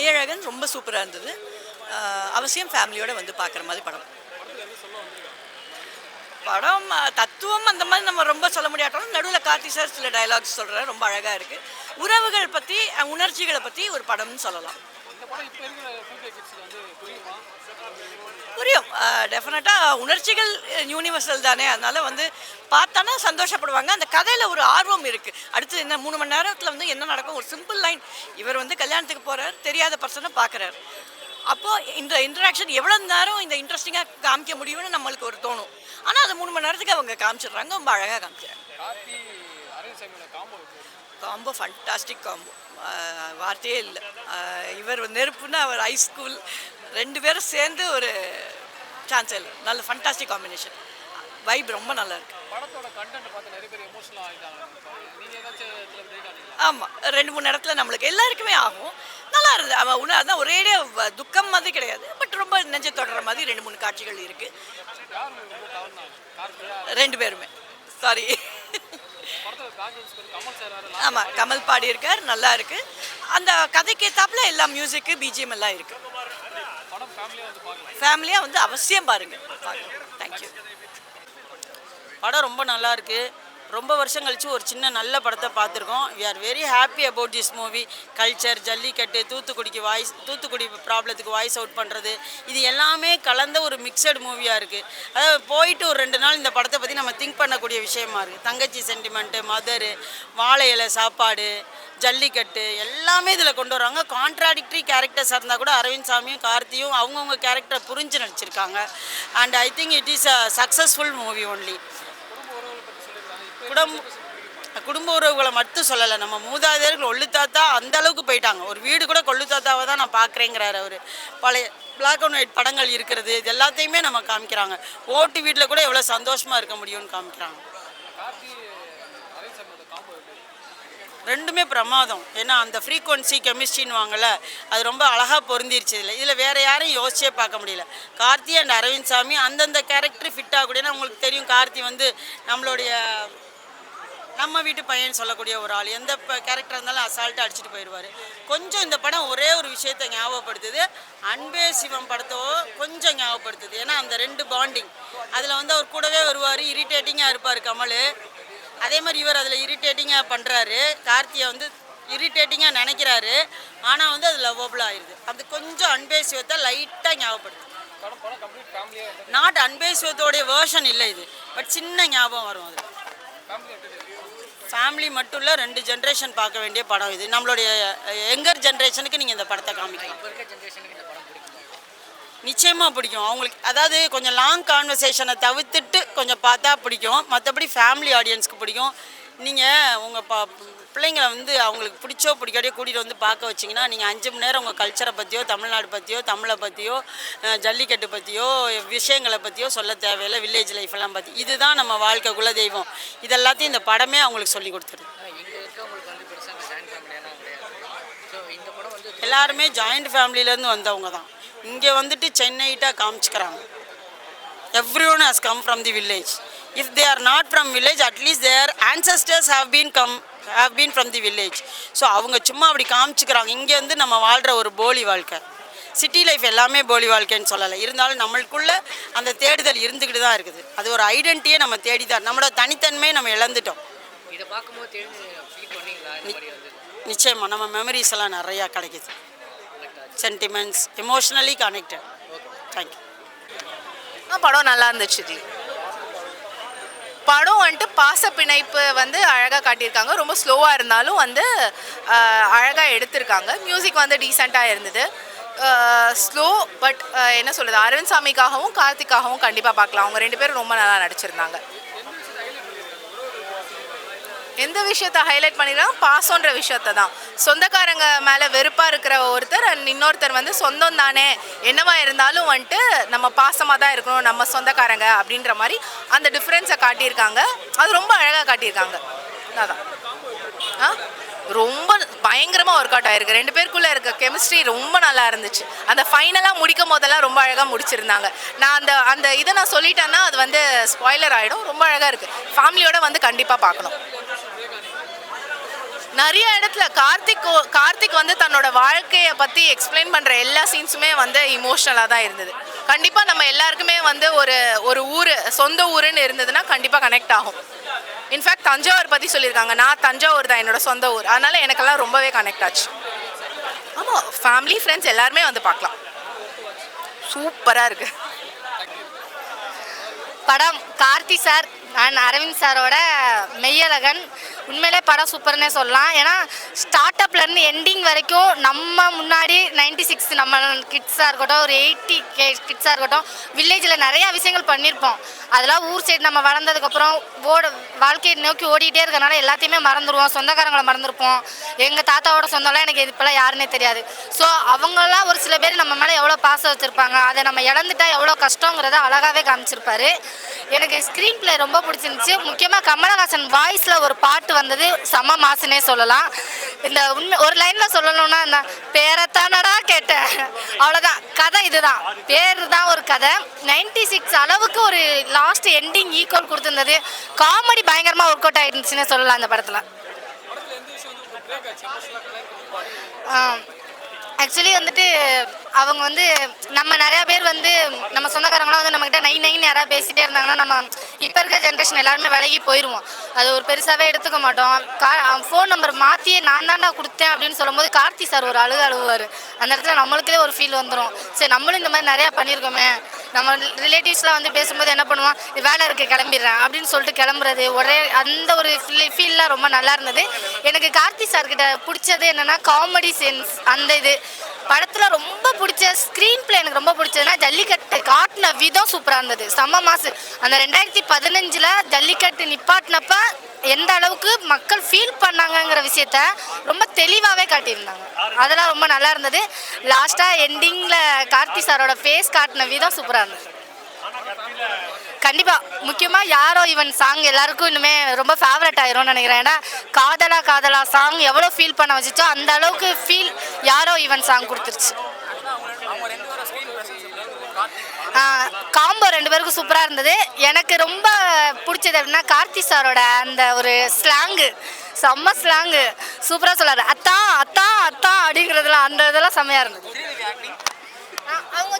மெய்யழகன் ரொம்ப சூப்பராக இருந்தது. அவசியம் ஃபேமிலியோடு வந்து பார்க்குற மாதிரி படம். படம் தத்துவம் அந்த மாதிரி நம்ம ரொம்ப சொல்ல முடியாட்டாலும் நடுவில் கார்த்தி சார் சில டைலாக்ஸ் சொல்கிற ரொம்ப அழகாக இருக்குது. உறவுகள் பற்றி, உணர்ச்சிகளை பற்றி ஒரு படம்னு சொல்லலாம். புரியும், டெஃபினட்டாக உணர்ச்சிகள் யூனிவர்சல் தானே, அதனால் வந்து பார்த்தானா சந்தோஷப்படுவாங்க. அந்த கதையில் ஒரு ஆர்வம் இருக்குது. அடுத்து என்ன 3 மணி நேரத்தில் வந்து என்ன நடக்கும், ஒரு சிம்பிள் லைன், இவர் வந்து கல்யாணத்துக்கு போகிறார், தெரியாத பர்சனை பார்க்குறாரு. அப்போது இந்த இன்ட்ராக்ஷன் எவ்வளோ நேரம் இந்த இன்ட்ரெஸ்டிங்காக காமிக்க முடியும்னு நம்மளுக்கு ஒரு தோணும். ஆனால் அது 3 மணி நேரத்துக்கு அவங்க காமிச்சிடுறாங்க, ரொம்ப அழகாக காமிக்கிறாங்க. காம்போ ஃபண்டாஸ்டிக் காம்போ, வார்த்தையே இல்லை. இவர் நெருப்புன்னா அவர் ஹைஸ்கூல், 2 பேரும் சேர்ந்து ஒரு சான்ஸ் இல்லை. நல்ல ஃபண்டாஸ்டிக் காம்பினேஷன், வைப் ரொம்ப நல்லா இருக்கு. ஆமாம், 2-3 இடத்துல நம்மளுக்கு எல்லாருக்குமே ஆகும். நல்லா இருந்தது. அவன் அதான் ஒரேடியே துக்கம் மாதிரி கிடையாது, பட் ரொம்ப நெஞ்சை தொடர மாதிரி 2-3 காட்சிகள் இருக்குது. 2 பேருமே சாரி. ஆமாம், கமல் பாடியிருக்கார், நல்லா இருக்குது. அந்த கதைக்கு ஏற்றாப்புல எல்லா மியூசிக்கு பிஜிஎம் எல்லாம் இருக்குது. ஃபேமிலியாக வந்து அவசியம் பாருங்கள். தேங்க்யூ. படம் ரொம்ப நல்லா இருக்குது. ரொம்ப வருஷம் கழிச்சு ஒரு சின்ன நல்ல படத்தை பார்த்துருக்கோம். We are very happy about this movie. Culture, Jallikattu, Thoothukudi ப்ராப்ளத்துக்கு வாய்ஸ் அவுட் பண்ணுறது, இது எல்லாமே கலந்த ஒரு மிக்சடு மூவியாக இருக்குது. அதாவது போயிட்டு ஒரு 2 நாள் இந்த படத்தை பற்றி நம்ம திங்க் பண்ணக்கூடிய விஷயமா இருக்குது. தங்கச்சி சென்டிமெண்ட்டு, மதரு, வாழை இலை சாப்பாடு, ஜல்லிக்கட்டு எல்லாமே இதில் கொண்டு வராங்க. கான்ட்ராடிக்டரி கேரக்டர்ஸாக இருந்தால் கூட அரவிந்த் சாமியும் கார்த்தியும் அவங்கவுங்க கேரக்டரை புரிஞ்சு நடிச்சிருக்காங்க. And I think it is a successful movie only. குடும்ப உறவுகளை மட்டும் சொல்லலை, நம்ம மூதாதையர்கள் ஒள்ளு தாத்தா அந்த அளவுக்கு போயிட்டாங்க. ஒரு வீடு கூட கொள்ளு தாத்தாவை தான் நான் பார்க்குறேங்கிறாரு அவர். பழைய பிளாக் அண்ட் ஒயிட் படங்கள் இருக்கிறது, இது எல்லாத்தையுமே நம்ம காமிக்கிறாங்க. ஓட்டு வீட்டில் கூட எவ்வளோ சந்தோஷமாக இருக்க முடியும்னு காமிக்கிறாங்க. ரெண்டுமே பிரமாதம். ஏன்னா அந்த ஃப்ரீக்வன்சி கெமிஸ்ட்ரின்னு வாங்கல, அது ரொம்ப அழகாக பொருந்திருச்சு. இதில் வேறு யாரையும் யோசிச்சே பார்க்க முடியல. கார்த்தி அண்ட் அரவிந்த் சாமி அந்தந்த கேரக்டர் ஃபிட் ஆகக்கூடிய, ஏன்னா உங்களுக்கு தெரியும் கார்த்தி வந்து நம்மளுடைய நம்ம வீட்டு பையன் சொல்லக்கூடிய ஒரு ஆள், எந்த கேரக்டர் இருந்தாலும் அசால்ட்டாக அடிச்சுட்டு போயிடுவார். கொஞ்சம் இந்த படம் ஒரே ஒரு விஷயத்தை ஞாபகப்படுத்துது, அன்பே சிவம் படத்தோ கொஞ்சம் ஞாபகப்படுத்துது. ஏன்னா அந்த 2 பாண்டிங், அதில் வந்து அவர் கூடவே வருவார், இரிட்டேட்டிங்காக இருப்பார் கமல். அதே மாதிரி இவர் அதில் இரிட்டேட்டிங்காக பண்ணுறாரு, கார்த்தியை வந்து இரிட்டேட்டிங்காக நினைக்கிறாரு, ஆனால் வந்து அது லவ்வபிளாக ஆயிடுது. அது கொஞ்சம் அன்பே சிவத்தை லைட்டாக ஞாபகப்படுது. நாட் அன்பே சிவத்தோடைய வேர்ஷன் இல்லை இது, பட் சின்ன ஞாபகம் வரும். அது ஃபேமிலி மட்டும் இல்லை, 2 ஜென்ரேஷன் பார்க்க வேண்டிய படம் இது. நம்மளுடைய யங்கர் ஜென்ரேஷனுக்கு நீங்கள் இந்த படத்தை காமிக்கலாம். நிச்சயமாக பிடிக்கும் அவங்களுக்கு. அதாவது கொஞ்சம் லாங் கான்வர்சேஷனை தவிர்த்துட்டு கொஞ்சம் பார்த்தா பிடிக்கும். மற்றபடி ஃபேமிலி ஆடியன்ஸ்க்கு பிடிக்கும். நீங்கள் உங்கள் பிள்ளைங்களை வந்து அவங்களுக்கு பிடிச்சோ பிடிக்காடியோ கூட்டிகிட்டு வந்து பார்க்க வச்சிங்கன்னா, நீங்கள் 5 மணி நேரம் உங்கள் கல்ச்சரை பற்றியோ, தமிழ்நாடு பற்றியோ, தமிழை பற்றியோ, ஜல்லிக்கட்டு பற்றியோ, விஷயங்களை பற்றியோ சொல்ல தேவையில்லை. வில்லேஜ் லைஃப்பெல்லாம் பற்றி, இதுதான் நம்ம வாழ்க்கை, குலதெய்வம், இதெல்லாத்தையும் இந்த படமே அவங்களுக்கு சொல்லி கொடுத்துருது. எல்லாருமே ஜாயிண்ட் ஃபேமிலியிலேருந்து வந்தவங்க தான். இங்கே வந்துட்டு சென்னைட்டாக காமிச்சிக்கிறாங்க. Everyone has come from the village. If they are not from village, at least their ancestors have been from the village. So அவங்க சும்மா அப்படி காமிச்சிக்கிறாங்க. இங்கே வந்து நம்ம வாழ்கிற ஒரு போலி வாழ்க்கை, சிட்டி லைஃப் எல்லாமே போலி வாழ்க்கைன்னு சொல்லலை. இருந்தாலும் நம்மளுக்குள்ள அந்த தேடுதல் இருந்துக்கிட்டு தான் இருக்குது. அது ஒரு ஐடென்டிட்டியே நம்ம தேடி தான், நம்மளோட தனித்தன்மையை நம்ம இழந்துட்டோம். இதை பார்க்கும்போது நிச்சயமாக நம்ம மெமரிஸ் எல்லாம் நிறையா கிடைக்குது. Sentiments, emotionally connected. தேங்க்யூ. படம் நல்லா இருந்துச்சு ஜி. படம் வந்துட்டு பாச பிணைப்பு வந்து அழகாக காட்டியிருக்காங்க. ரொம்ப ஸ்லோவாக இருந்தாலும் வந்து அழகாக எடுத்திருக்காங்க. மியூசிக் வந்து டீசெண்டாக இருந்தது. ஸ்லோ பட் என்ன சொல்கிறது, அரவிந்த் சாமிக்காகவும் கார்த்திக்காகவும் கண்டிப்பாக பார்க்கலாம். அவங்க 2 பேரும் ரொம்ப நல்லா நடிச்சிருந்தாங்க. எந்த விஷயத்தை ஹைலைட் பண்ணிடுறாங்க, பாசன்ற விஷயத்தை தான். சொந்தக்காரங்க மேலே வெறுப்பாக இருக்கிற ஒருத்தர் அண்ட் இன்னொருத்தர் வந்து சொந்தம் தானே, என்னவா இருந்தாலும் வந்துட்டு நம்ம பாசமாக தான் இருக்கணும், நம்ம சொந்தக்காரங்க அப்படின்ற மாதிரி அந்த டிஃப்ரென்ஸை காட்டியிருக்காங்க. அது ரொம்ப அழகாக காட்டியிருக்காங்க. அதான் ரொம்ப பயங்கரமாக ஒர்க் அவுட் ஆயிருக்கு. 2 பேருக்குள்ளே இருக்க கெமிஸ்ட்ரி ரொம்ப நல்லா இருந்துச்சு. அந்த ஃபைனலாக முடிக்கும் போதெல்லாம் ரொம்ப அழகாக முடிச்சிருந்தாங்க. நான் அந்த இதை நான் சொல்லிட்டேன்னா அது வந்து ஸ்பாய்லர் ஆகிடும். ரொம்ப அழகாக இருக்குது. ஃபேமிலியோடு வந்து கண்டிப்பாக பார்க்கணும். நிறைய இடத்துல கார்த்திக் வந்து தன்னோட வாழ்க்கையை பற்றி எக்ஸ்பிளைன் பண்ணுற எல்லா சீன்ஸுமே வந்து இமோஷ்னலாக தான் இருந்தது. கண்டிப்பாக நம்ம எல்லாருக்குமே வந்து ஒரு ஊர், சொந்த ஊருன்னு இருந்ததுன்னா கண்டிப்பாக கனெக்ட் ஆகும். இன்ஃபேக்ட் தஞ்சாவூர் பற்றி சொல்லியிருக்காங்க. நான் தஞ்சாவூர் தான் என்னோட சொந்த ஊர், அதனால் எனக்கெல்லாம் ரொம்பவே கனெக்ட் ஆச்சு. ஆமாம், ஃபேமிலி ஃப்ரெண்ட்ஸ் எல்லாருமே வந்து பார்க்கலாம். சூப்பராக இருக்குது படம். கார்த்தி சார் அண்ட் அரவிந்த் சாரோட மெய்யழகன். உண்மையிலே படம் சூப்பர்னே சொல்லலாம். ஏன்னா ஸ்டார்ட்அப்லேருந்து எண்டிங் வரைக்கும் நம்ம முன்னாடி 96 நம்ம கிட்ஸாக இருக்கட்டும், ஒரு 80 கிட்ஸாக இருக்கட்டும், வில்லேஜில் நிறையா விஷயங்கள் பண்ணியிருப்போம். அதெல்லாம் ஊர் சைடு நம்ம வளர்ந்ததுக்கப்புறம் வாழ்க்கையை நோக்கி ஓடிக்கிட்டே இருக்கனால எல்லாத்தையுமே மறந்துடுவோம். சொந்தக்காரங்களை மறந்துருப்போம். எங்கள் தாத்தாவோட சொந்தம்லாம் எனக்கு இப்போலாம் யாருன்னே தெரியாது. ஸோ அவங்களாம் ஒரு சில பேர் நம்ம மேலே எவ்வளோ பாசம் வச்சுருப்பாங்க, அதை நம்ம இழந்துட்டா எவ்வளோ கஷ்டங்கிறத அழகாகவே காமிச்சிருப்பாரு. எனக்கு ஸ்க்ரீன் பிளே ரொம்ப பிடிச்சிருந்துச்சு. முக்கியமாக கமலஹாசன் வாய்ஸில் ஒரு பாட்டு வந்தது செம மாசுனே சொல்லலாம். இந்த ஒரு லைனில் சொல்லணும்னா இந்த பேரத்தானடா கேட்டேன், அவ்வளோதான். கதை இதுதான், பேர் தான் ஒரு கதை. 96 அளவுக்கு ஒரு லாஸ்ட் எண்டிங் ஈக்குவல் கொடுத்துருந்தது. காமெடி பயங்கரமாக ஒர்க் அவுட் ஆகிருந்துச்சுன்னே சொல்லலாம் இந்த படத்தில். ஆக்சுவலி வந்துட்டு அவங்க வந்து நம்ம நிறையா பேர் வந்து நம்ம சொந்தக்காரங்களாம் வந்து நம்மக்கிட்ட நைன்னு யாராவது பேசிகிட்டே இருந்தாங்கன்னா நம்ம இப்போ இருக்க ஜென்ரேஷன் எல்லாருமே விலகி போயிடுவோம். அது ஒரு பெருசாகவே எடுத்துக்க மாட்டோம். ஃபோன் நம்பர் மாற்றியே நான் தாண்டா கொடுத்தேன் அப்படின்னு சொல்லும்போது கார்த்தி சார் ஒரு அழுவார். அந்த இடத்துல நம்மளுக்கே ஒரு ஃபீல் வந்துடும். சரி, நம்மளும் இந்த மாதிரி நிறையா பண்ணியிருக்கோமே. நம்ம ரிலேட்டிவ்ஸ்லாம் வந்து பேசும்போது என்ன பண்ணுவோம், வேலை இருக்குது கிளம்பிடுறேன் அப்படின்னு சொல்லிட்டு கிளம்புறது, ஒரே அந்த ஒரு ஃபீல்லாம் ரொம்ப நல்லா இருந்தது. எனக்கு கார்த்தி சார்கிட்ட பிடிச்சது என்னென்னா காமெடி சென்ஸ். அந்த இது படத்தில் ரொம்ப பிடிச்ச ஸ்க்ரீன் பிளே எனக்கு ரொம்ப பிடிச்சதுன்னா ஜல்லிக்கட்டு காட்டின விதம் சூப்பராக இருந்தது. செம்ம மாசு. அந்த 2015 ஜல்லிக்கட்டு நிப்பாட்டினப்ப எந்த அளவுக்கு மக்கள் ஃபீல் பண்ணாங்கங்கிற விஷயத்த ரொம்ப தெளிவாகவே காட்டியிருந்தாங்க. அதெல்லாம் ரொம்ப நல்லா இருந்தது. லாஸ்ட்டாக எண்டிங்கில் கார்த்தி சாரோட ஃபேஸ் காட்டின விதம் சூப்பராக இருந்தது. கண்டிப்பாக முக்கியமாக யாரோ இவன் சாங் எல்லாருக்கும் இன்னுமே ரொம்ப ஃபேவரட் ஆயிரும்னு நினைக்கிறேன். ஏன்னா காதலா காதலா சாங் எவ்வளோ ஃபீல் பண்ண வச்சுச்சோ அந்த அளவுக்கு ஃபீல் யாரோ இவன் சாங் கொடுத்துருச்சு. காம்போ 2 பேருக்கும் சூப்பராக இருந்தது. எனக்கு ரொம்ப பிடிச்சது அப்படின்னா கார்த்தி சாரோட அந்த ஒரு ஸ்லாங்கு, செம்ம ஸ்லாங்கு சூப்பராக சொல்லாரு. அத்தா அத்தா அத்தா அப்படிங்கிறதுலாம் அந்த இதெல்லாம் செம்மையாக இருந்தது. அவங்க